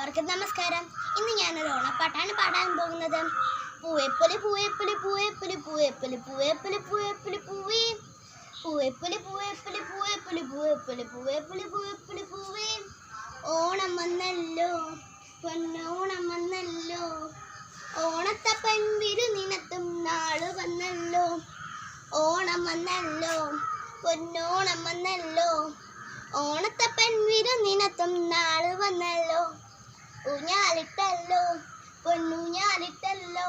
എല്ലാവർക്കും നമസ്കാരം. ഇന്ന് ഞാനൊരു ഓണപ്പാട്ടാണ് പാടാൻ പോകുന്നത്. പൂവേപ്പൊലി പൂവേപ്പൊലി പൂവേപ്പൊലി പൂവേപ്പൊലി പൂവേപ്പൊലി പൂവേപ്പൊലി പൂവേ പൂവേപ്പൊലി പൂവേപ്പൊലി പൂവേപ്പൊലി പൂവേപ്പൊലി പൂവേപ്പൊലി പൂവേപ്പൊലി പൂവേ. ഓണം വന്നല്ലോ, പൊന്നോണം വന്നല്ലോ, ഓണത്തപ്പൻ വിരുന്നിനെത്തും നാള് വന്നല്ലോ. ഓണം വന്നല്ലോ, പൊന്നോണം വന്നല്ലോ, ഓണത്തപ്പൻ വിരുന്നിനെത്തും നാള് വന്നല്ലോ. ഊഞ്ഞാലിട്ടല്ലോ, പൊന്നൂഞ്ഞാലിട്ടല്ലോ,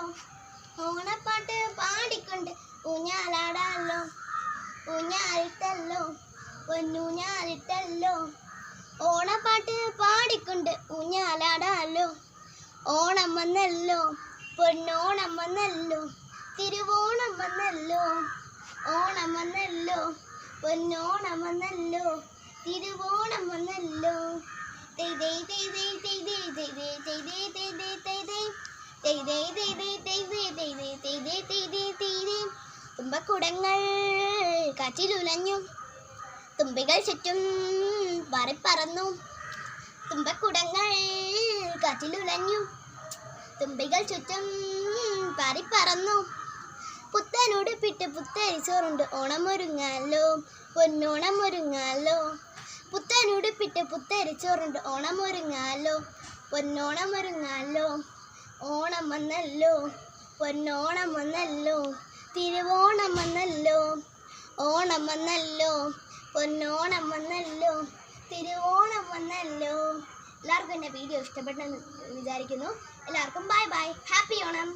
ഓണപ്പാട്ട് പാടിക്കൊണ്ട് ഊഞ്ഞാലാടാലോ. ഊഞ്ഞാലിട്ടല്ലോ, പൊന്നൂഞ്ഞാലിട്ടല്ലോ, ഓണപ്പാട്ട് പാടിക്കൊണ്ട് ഊഞ്ഞാലാടാലോ. ഓണം വന്നല്ലോ, പൊന്നോണം വന്നല്ലോ, തിരുവോണം വന്നല്ലോ. ഓണം വന്നല്ലോ, പൊന്നോണം വന്നല്ലോ, തിരുവോണം വന്നല്ലോ. തുമ്പക്കുടങ്ങൾ കാറ്റിലുലഞ്ഞു, തുമ്പികൾ ചുറ്റും പാറിപ്പറന്നു. തുമ്പക്കുടങ്ങൾ കാറ്റിലുലഞ്ഞു, തുമ്പികൾ ചുറ്റും പാറിപ്പറന്നു. പുത്തനുടുപ്പിട്ട് പുത്തരിച്ചോറുണ്ട് ഓണം ഒരുങ്ങാലോ, പൊന്നോണം ഒരുങ്ങാലോ. പുത്തനുടുപ്പിട്ട് പുത്തരിച്ചോറുണ്ട് ഓണം ഒരുങ്ങാലോ, പൊന്നോണം ഒരുങ്ങാലോ. ഓണം വന്നല്ലോ, പൊന്നോണം വന്നല്ലോ, തിരുവോണം വന്നല്ലോ. ഓണം വന്നല്ലോ, പൊന്നോണം വന്നല്ലോ, തിരുവോണം വന്നല്ലോ. എല്ലാവർക്കും എൻ്റെ വീഡിയോ ഇഷ്ടപ്പെട്ടെന്ന് വിചാരിക്കുന്നു. എല്ലാവർക്കും ബൈ ബൈ, ഹാപ്പി ഓണം.